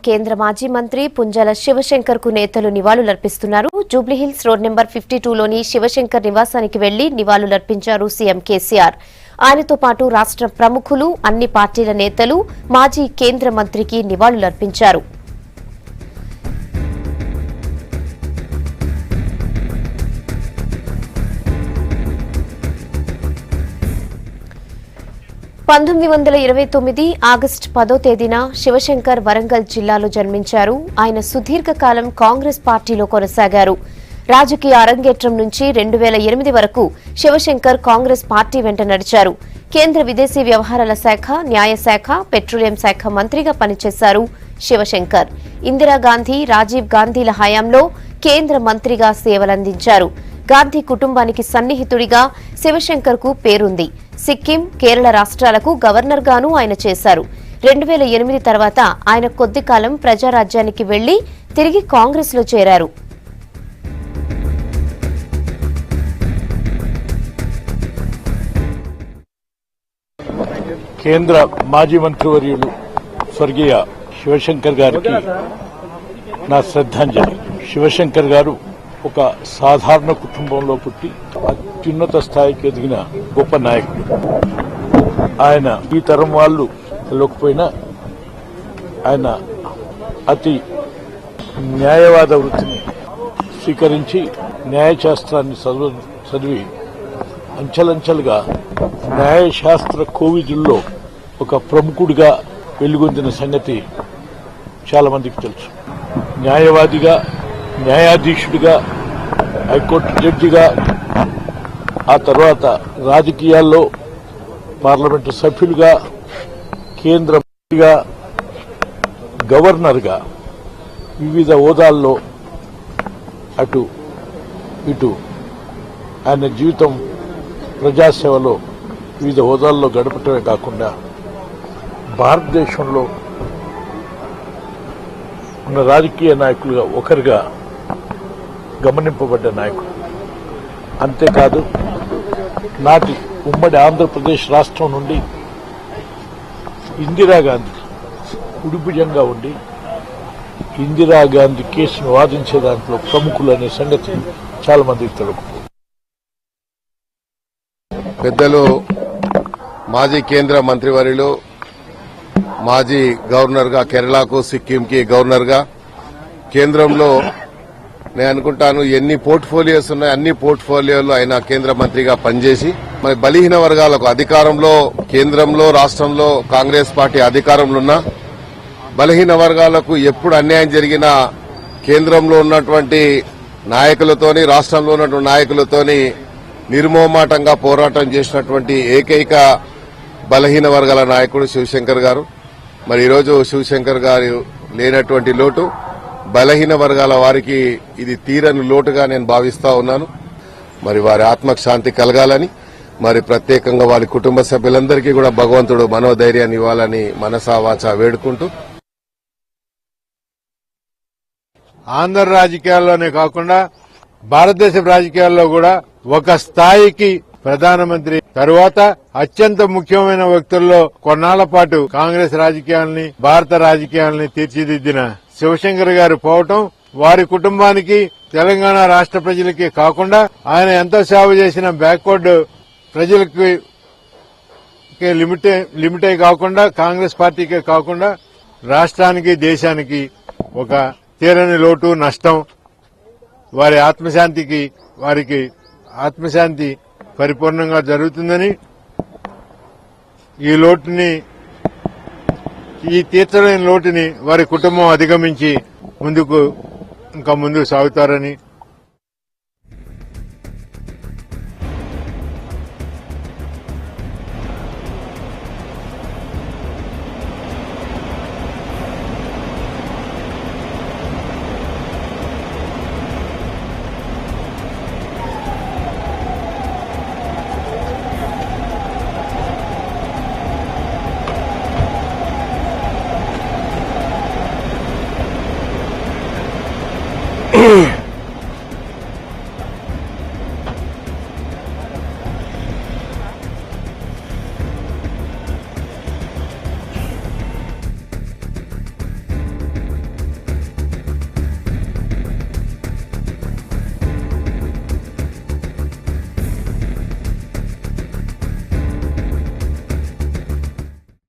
కేంద్ర మాజీ మంత్రి పుంజల శివశంకర్ కు నేతలు నివాళులర్పిస్తున్నారు. జూబ్లీహిల్స్ రోడ్ నెంబర్ 52లోని శివశంకర్ నివాసానికి వెళ్లి నివాళులర్పించారు సీఎం కేసీఆర్. ఆయనతో పాటు రాష్ట్ర ప్రముఖులు, అన్ని పార్టీల నేతలు మాజీ కేంద్ర మంత్రికి నివాళులర్పించారు. ఆగస్టు 10వ తేదీన శివశంకర్ వరంగల్ జిల్లాలో జన్మించారు. ఆయన సుదీర్ఘకాలం కాంగ్రెస్ పార్టీలో కొనసాగారు. రాజకీయ అరంగేట్రం నుంచి 2008 వరకు శివశంకర్ కాంగ్రెస్ పార్టీ వెంట నడిచారు. కేంద్ర విదేశీ వ్యవహారాల శాఖ, న్యాయశాఖ, పెట్రోలియం శాఖ మంత్రిగా పనిచేశారు శివశంకర్. ఇందిరాగాంధీ, రాజీవ్ గాంధీల హయాంలో కేంద్ర మంత్రిగా సేవలందించారు. గాంధీ కుటుంబానికి సన్నిహితుడిగా శివశంకర్ కు పేరుంది. సిక్కిం, కేరళ రాష్ట్రాలకు గవర్నర్ గాను ఆయన చేశారు. 2008 తర్వాత ఆయన కొద్ది కాలం ప్రజారాజ్యానికి వెళ్లి తిరిగి కాంగ్రెస్ లో చేరారు. కేంద్ర మాజీ మంత్రివర్యులు స్వర్గీయ శివశంకర్ గారికి నా శ్రద్ధాంజలి. శివశంకర్ గారు ఒక సాధారణ కుటుంబంలో పుట్టి అత్యున్నత స్థాయికి ఎదిగిన గొప్ప నాయకుడు. ఆయన ఈ తరం వాళ్ళు తెలియకపోయినా ఆయన అతి న్యాయవాద వృత్తిని స్వీకరించి న్యాయశాస్త్రాన్ని చదివి అంచెలంచెలుగా న్యాయశాస్త్ర కోవిదుల్లో ఒక ప్రముఖుడిగా వెలుగొందిన సంగతి చాలా మందికి తెలుసు. న్యాయవాదిగా, న్యాయాధీశుడిగా, హైకోర్టు జడ్జిగా, ఆ తర్వాత రాజకీయాల్లో పార్లమెంటు సభ్యులుగా, కేంద్ర మంత్రిగా, గవర్నర్గా వివిధ హోదాల్లో అటు ఇటు ఆయన జీవితం ప్రజాసేవలో వివిధ హోదాల్లో గడపటమే కాకుండా భారతదేశంలో ఉన్న రాజకీయ నాయకులుగా ఒకరిగా గమనింపబడ్డ నాయకుడు. అంతేకాదు నాటి ఉమ్మడి ఆంధ్రప్రదేశ్ రాష్ట్రం నుండి ఇందిరాగాంధీ కుడిభుజంగా ఉండి ఇందిరాగాంధీ కేసును వాదించే దాంట్లో ప్రముఖులు అనే సంగతి చాలా మందికి తెలుసు. పెద్దలు మాజీ కేంద్ర మంత్రివర్యులు, మాజీ గవర్నర్గా కేరళకు, సిక్కింకి గవర్నర్గా, కేంద్రంలో నేను అనుకుంటాను ఎన్ని పోర్ట్ఫోలియోస్ ఉన్నాయి అన్ని పోర్ట్ఫోలియోలో ఆయన కేంద్ర మంత్రిగా పనిచేసి మరి బలహీన వర్గాలకు అధికారంలో, కేంద్రంలో, రాష్ట్రంలో కాంగ్రెస్ పార్టీ అధికారంలో ఉన్న బలహీన వర్గాలకు ఎప్పుడు అన్యాయం జరిగినా కేంద్రంలో ఉన్నటువంటి నాయకులతోని, రాష్ట్రంలో ఉన్నటువంటి నాయకులతోని నిర్మోమాటంగా పోరాటం చేసినటువంటి ఏకైక బలహీన వర్గాల నాయకుడు శివశంకర్ గారు. మరి ఈరోజు శివశంకర్ గారు లేనటువంటి లోటు బలహీన వర్గాల వారికి ఇది తీరని లోటుగా నేను భావిస్తా ఉన్నాను. మరి వారి ఆత్మకు శాంతి కలగాలని, మరి ప్రత్యేకంగా వారి కుటుంబ సభ్యులందరికీ కూడా భగవంతుడు మనోధైర్యాన్ని ఇవ్వాలని మనసా వాచా వేడుకుంటూ, ఆంధ్ర రాజకీయాల్లోనే కాకుండా భారతదేశ రాజకీయాల్లో కూడా ఒక స్థాయికి ప్రధానమంత్రి తరువాత అత్యంత ముఖ్యమైన వ్యక్తుల్లో కొన్నాళ్ల పాటు కాంగ్రెస్ రాజకీయాల్ని, భారత రాజకీయాల్ని తీర్చిదిద్దిన శివశంకర్ గారు పోవటం వారి కుటుంబానికి, తెలంగాణ రాష్ట్ర ప్రజలకి కాకుండా ఆయన ఎంతో సేవ చేసిన బ్యాక్వర్డ్ ప్రజలకి లిమిటే కాకుండా కాంగ్రెస్ పార్టీకే కాకుండా రాష్ట్రానికి, దేశానికి ఒక తీరని లోటు, నష్టం. వారి ఆత్మశాంతి పరిపూర్ణంగా జరుగుతుందని, ఈ తీర్చలేని లోటుని వారి కుటుంబం అధిగమించి ముందుకు సాగుతారని